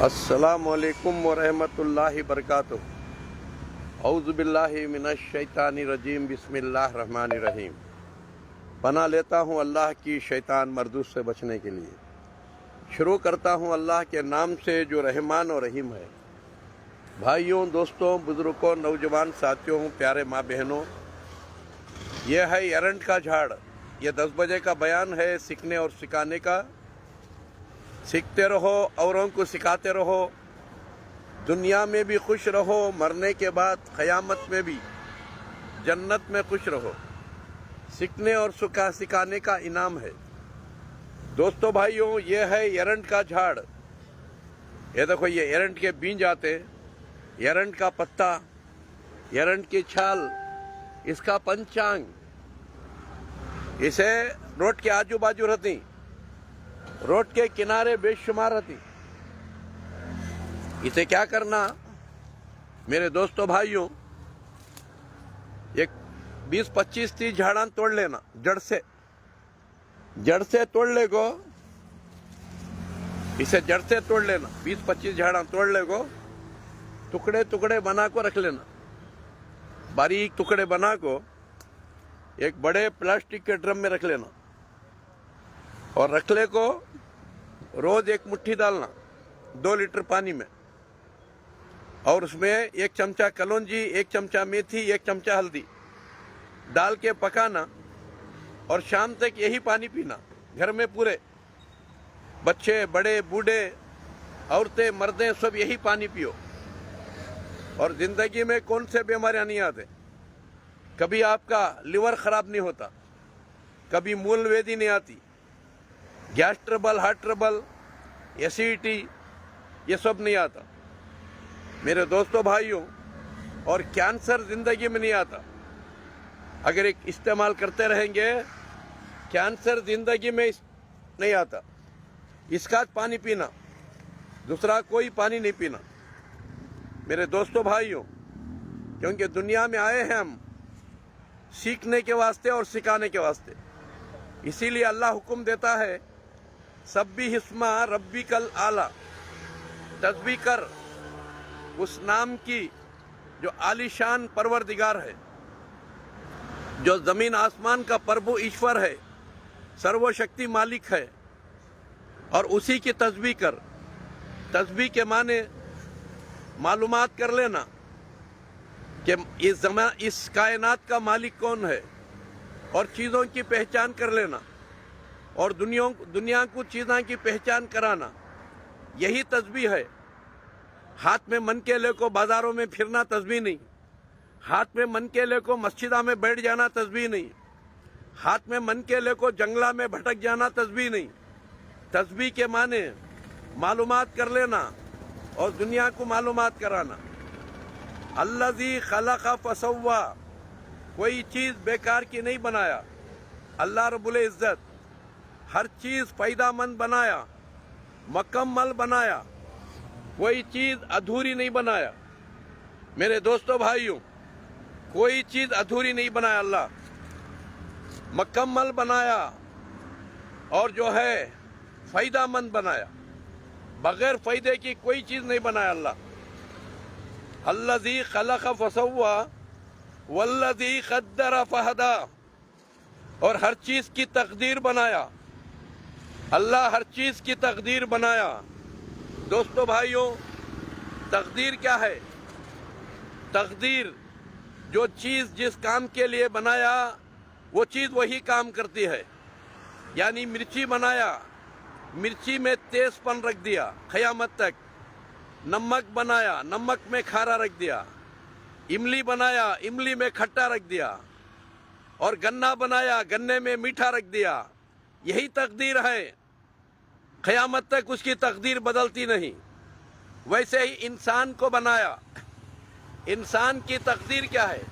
السلام علیکم ورحمۃ اللہ وبرکاتہ۔ اعوذ باللہ من الشیطان الرجیم، بسم اللہ الرحمن الرحیم۔ پناہ لیتا ہوں اللہ کی شیطان مردود سے بچنے کے لیے۔ شروع کرتا ہوں اللہ کے نام سے جو رحمان و رحیم ہے۔ بھائیوں، دوستوں، بزرگوں، نوجوان ساتھیوں، پیارے ماں بہنوں، یہ ہے ایرنڈ کا جھاڑ۔ یہ 10 بجے کا بیان ہے سیکھنے اور سکھانے کا۔ سیکھتے رہو، اوروں کو سکھاتے رہو، دنیا میں بھی خوش رہو، مرنے کے بعد قیامت میں بھی جنت میں خوش رہو۔ سیکھنے اور سکھانے کا انعام ہے۔ دوستو بھائیوں، یہ ہے ایرنڈ کا جھاڑ۔ یہ دیکھو، یہ ایرنڈ کے بیج آتے، ایرنڈ کا پتا، ایرنڈ کی چھال، اس کا پنچانگ، اسے روڈ کے آجو باجو رہتی، روڈ کے کنارے بے شمار رہتی۔ اسے کیا کرنا میرے دوستو بھائیوں، ایک 20-25-30 جھاڑاں توڑ لینا، جڑ سے توڑ لے گو، اسے جڑ سے توڑ لینا۔ 20-25 جھاڑاں توڑ لے گو، ٹکڑے بنا کو رکھ لینا، باریک ٹکڑے بنا کو ایک بڑے پلاسٹک کے ڈرم میں رکھ لینا، اور رکھلے کو روز ایک مٹھی ڈالنا 2 لیٹر پانی میں، اور اس میں 1 چمچہ کلونجی، 1 چمچہ میتھی، 1 چمچہ ہلدی ڈال کے پکانا، اور شام تک یہی پانی پینا۔ گھر میں پورے بچے، بڑے، بوڑھے، عورتیں، مردیں، سب یہی پانی پیو، اور زندگی میں کون سے بیماریاں نہیں آتے۔ کبھی آپ کا لیور خراب نہیں ہوتا، کبھی مول ویدی نہیں آتی، gas trouble, heart trouble, acidity, یہ سب نہیں آتا میرے دوستو بھائیوں۔ اور کینسر زندگی میں نہیں آتا۔ اگر ایک استعمال کرتے رہیں گے، کینسر زندگی میں نہیں آتا۔ اس کا پانی پینا، دوسرا کوئی پانی نہیں پینا میرے دوستو بھائیوں، کیونکہ دنیا میں آئے ہیں ہم سیکھنے کے واسطے اور سکھانے کے واسطے۔ اسی لیے اللہ حکم دیتا ہے، سبح اسم ربک الاعلی، تسبیح کر اس نام کی جو عالی شان پروردگار ہے، جو زمین آسمان کا پربھو ایشور ہے، سرو شکتی مالک ہے، اور اسی کی تسبیح کر۔ تسبیح کے معنی معلومات کر لینا کہ اس کائنات کا مالک کون ہے، اور چیزوں کی پہچان کر لینا، اور دنیا کو چیزوں کی پہچان کرانا، یہی تسبیح ہے۔ ہاتھ میں من کے لے کو بازاروں میں پھرنا تسبیح نہیں، ہاتھ میں من کے لے کو مسجدوں میں بیٹھ جانا تسبیح نہیں، ہاتھ میں من کے لے کو جنگلہ میں بھٹک جانا تسبیح نہیں۔ تسبیح کے معنی معلومات کر لینا اور دنیا کو معلومات کرانا۔ الذی خلق فسوی، کوئی چیز بیکار کی نہیں بنایا۔ اللہ رب العزت ہر چیز فائدہ مند بنایا، مکمل بنایا، کوئی چیز ادھوری نہیں بنایا میرے دوستو بھائیوں۔ کوئی چیز ادھوری نہیں بنایا، اللہ مکمل بنایا، اور جو ہے فائدہ مند بنایا، بغیر فائدے کی کوئی چیز نہیں بنایا اللہ۔ الذی خلق فسوی والذی قدر فہدی، اور ہر چیز کی تقدیر بنایا، اللہ ہر چیز کی تقدیر بنایا۔ دوستو بھائیوں، تقدیر کیا ہے؟ تقدیر، جو چیز جس کام کے لیے بنایا وہ چیز وہی کام کرتی ہے۔ یعنی مرچی بنایا، مرچی میں تیز پن رکھ دیا قیامت تک۔ نمک بنایا، نمک میں کھارا رکھ دیا۔ املی بنایا، املی میں کھٹا رکھ دیا۔ اور گنا بنایا، گنے میں میٹھا رکھ دیا۔ یہی تقدیر ہے، قیامت تک اس کی تقدیر بدلتی نہیں۔ ویسے ہی انسان کو بنایا، انسان کی تقدیر کیا ہے؟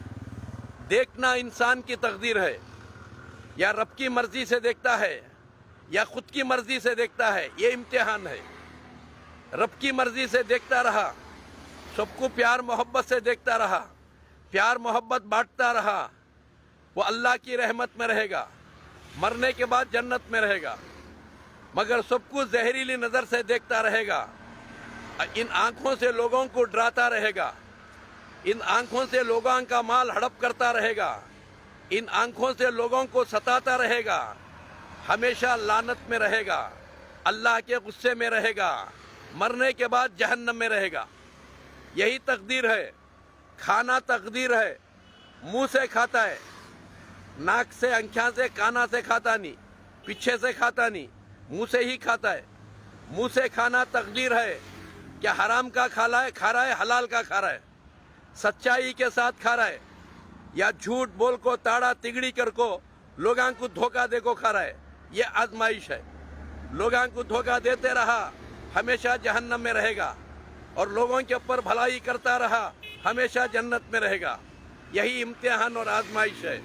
دیکھنا انسان کی تقدیر ہے، یا رب کی مرضی سے دیکھتا ہے یا خود کی مرضی سے دیکھتا ہے، یہ امتحان ہے۔ رب کی مرضی سے دیکھتا رہا، سب کو پیار محبت سے دیکھتا رہا، پیار محبت بانٹتا رہا، وہ اللہ کی رحمت میں رہے گا، مرنے کے بعد جنت میں رہے گا۔ مگر سب کو زہریلی نظر سے دیکھتا رہے گا، ان آنکھوں سے لوگوں کو ڈراتا رہے گا، ان آنکھوں سے لوگوں کا مال ہڑپ کرتا رہے گا، ان آنکھوں سے لوگوں کو ستاتا رہے گا، ہمیشہ لعنت میں رہے گا، اللہ کے غصے میں رہے گا، مرنے کے بعد جہنم میں رہے گا۔ یہی تقدیر ہے۔ کھانا تقدیر ہے، منہ سے کھاتا ہے، ناک سے، آنکھوں سے، کانا سے کھاتا نہیں، پیچھے سے کھاتا نہیں، منہ سے ہی کھاتا ہے۔ منہ سے کھانا تقدیر ہے، کیا حرام کا کھا رہا ہے، حلال کا کھا رہا ہے، سچائی کے ساتھ کھا رہا ہے، یا جھوٹ بول کو، تاڑا تگڑی کر کو لوگاں کو دھوکہ دے کو کھا رہا ہے۔ یہ آزمائش ہے۔ لوگاں کو دھوکہ دیتے رہا، ہمیشہ جہنم میں رہے گا، اور لوگوں کے اوپر بھلائی کرتا رہا، ہمیشہ جنت میں رہے گا۔ یہی امتحان اور آزمائش ہے۔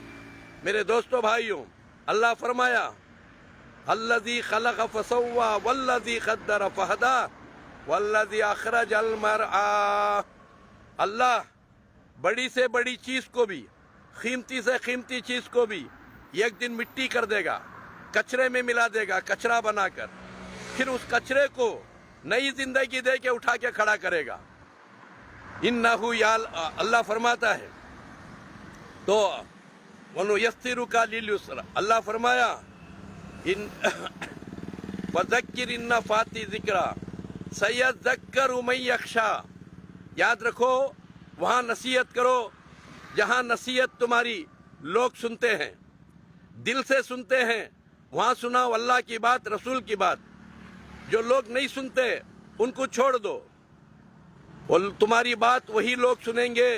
میرے دوستو بھائیوں، اللہ فرمایا الذی خلق فسوی والذی قدر فہدی والذی اخرج المرعی۔ اللہ بڑی سے بڑی چیز کو بھی، قیمتی سے قیمتی چیز کو بھی ایک دن مٹی کر دے گا، کچرے میں ملا دے گا، کچرا بنا کر، پھر اس کچرے کو نئی زندگی دے کے اٹھا کے کھڑا کرے گا۔ انہو اللہ فرماتا ہے تو وَنُيَسِّرُكَ لِلْيُسْرَىٰ، اللہ فرمایا فَذَكِّرْ إِن نَّفَعَتِ الذِّكْرَىٰ سَيَذَّكَّرُ مَن يَخْشَىٰ۔ یاد رکھو، وہاں نصیحت کرو جہاں نصیحت تمہاری لوگ سنتے ہیں، دل سے سنتے ہیں، وہاں سناؤ اللہ کی بات، رسول کی بات۔ جو لوگ نہیں سنتے ان کو چھوڑ دو، تمہاری بات وہی لوگ سنیں گے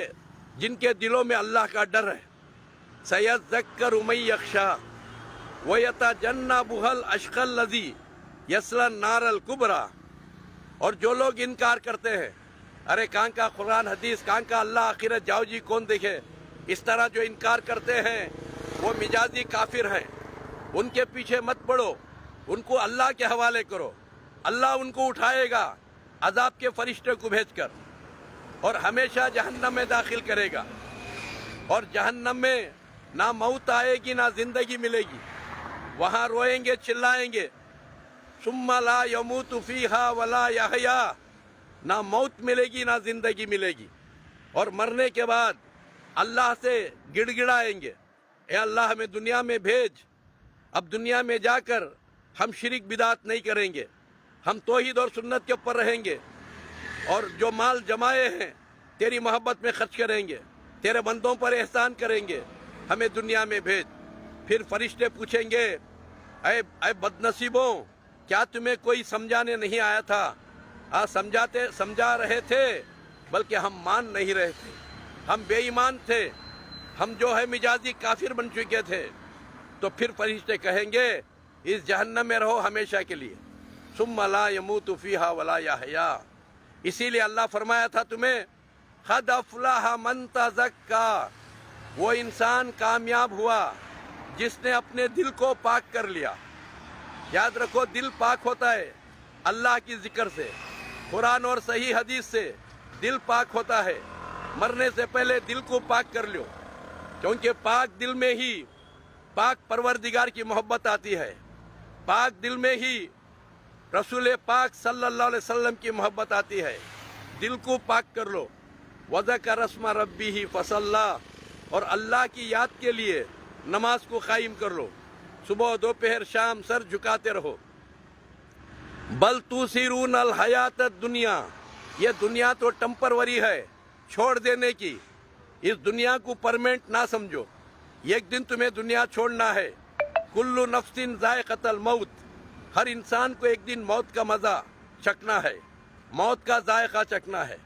جن کے دلوں میں اللہ کا ڈر ہے۔ سَيَذَّكَّرُ مَن يَخْشَىٰ وَيَتَجَنَّبُهَا الْأَشْقَى الَّذِي يَصْلَى النَّارَ الْكُبْرىٰ۔ اور جو لوگ انکار کرتے ہیں، ارے کہاں کا قرآن حدیث، کہاں کا اللہ آخرت، جاؤ جی کون دیکھے، اس طرح جو انکار کرتے ہیں وہ مجازی کافر ہیں۔ ان کے پیچھے مت پڑو، ان کو اللہ کے حوالے کرو۔ اللہ ان کو اٹھائے گا عذاب کے فرشتے کو بھیج کر، اور ہمیشہ جہنم میں داخل کرے گا۔ اور جہنم میں نہ موت آئے گی نہ زندگی ملے گی، وہاں روئیں گے، چلائیں گے۔ ثم لا يموت فیہا ولا یحییٰ، نہ موت ملے گی نہ زندگی ملے گی، اور مرنے کے بعد اللہ سے گڑ گڑائیں گے، اے اللہ ہمیں دنیا میں بھیج، اب دنیا میں جا کر ہم شرک بدعت نہیں کریں گے، ہم توحید اور سنت کے اوپر رہیں گے، اور جو مال جمائے ہیں تیری محبت میں خرچ کریں گے، تیرے بندوں پر احسان کریں گے، ہمیں دنیا میں بھیج۔ پھر فرشتے پوچھیں گے، اے بد نصیبوں، کیا تمہیں کوئی سمجھانے نہیں آیا تھا؟ سمجھا رہے تھے، بلکہ ہم مان نہیں رہے تھے، ہم بے ایمان تھے، ہم جو ہے مجازی کافر بن چکے تھے۔ تو پھر فرشتے کہیں گے اس جہنم میں رہو ہمیشہ کے لیے۔ ثم لا يموت فیہا ولا یحییٰ۔ اسی لیے اللہ فرمایا تھا تمہیں قد افلح من تزکیٰ، وہ انسان کامیاب ہوا جس نے اپنے دل کو پاک کر لیا۔ یاد رکھو، دل پاک ہوتا ہے اللہ کی ذکر سے، قرآن اور صحیح حدیث سے دل پاک ہوتا ہے۔ مرنے سے پہلے دل کو پاک کر لو، کیونکہ پاک دل میں ہی پاک پروردگار کی محبت آتی ہے، پاک دل میں ہی رسول پاک صلی اللہ علیہ وسلم کی محبت آتی ہے۔ دل کو پاک کر لو۔ وَذَكَرَ اسْمَ رَبِّهِ فَصَلَّىٰ، اور اللہ کی یاد کے لیے نماز کو قائم کر لو، صبح دوپہر شام سر جھکاتے رہو۔ بل تُؤْثِرُونَ الْحَيَاةَ الدُّنْيَا، یہ دنیا تو ٹمپروری ہے، چھوڑ دینے کی۔ اس دنیا کو پرماننٹ نہ سمجھو، ایک دن تمہیں دنیا چھوڑنا ہے۔ کل نفس ذائقۃ الموت، ہر انسان کو ایک دن موت کا مزہ چکھنا ہے، موت کا ذائقہ چکھنا ہے۔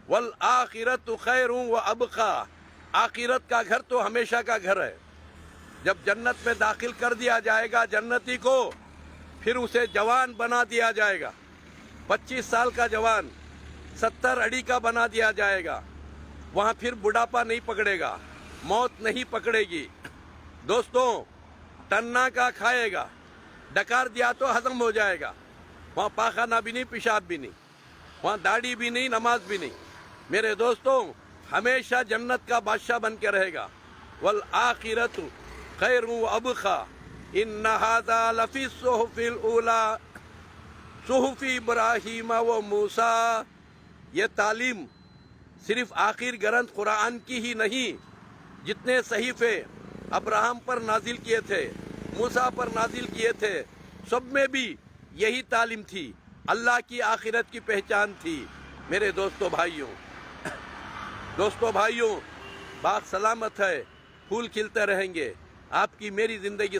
والآخرۃ خیر وابقیٰ، آخرت کا گھر تو ہمیشہ کا گھر ہے۔ جب جنت میں داخل کر دیا جائے گا جنتی کو، پھر اسے جوان بنا دیا جائے گا، 25 سال کا جوان، 70 اڑی کا بنا دیا جائے گا۔ وہاں پھر بڑھاپا نہیں پکڑے گا، موت نہیں پکڑے گی۔ دوستوں، ٹنا کا کھائے گا، ڈکار دیا تو ہضم ہو جائے گا۔ وہاں پاخانہ بھی نہیں، پیشاب بھی نہیں، وہاں داڑھی بھی نہیں، نماز بھی نہیں۔ میرے دوستوں، ہمیشہ جنت کا بادشاہ بن کے رہے گا۔ والآخرۃ خیر وابقیٰ ان ھذا لفی الصحف الاولیٰ۔ صحف ابراہیم و موسیٰ، یہ تعلیم صرف آخر گرنتھ قرآن کی ہی نہیں، جتنے صحیفے ابراہم پر نازل کیے تھے، موسیٰ پر نازل کیے تھے، سب میں بھی یہی تعلیم تھی، اللہ کی آخرت کی پہچان تھی۔ میرے دوستو بھائیوں، باغ سلامت ہے، پھول کھلتے رہیں گے، آپ کی میری زندگی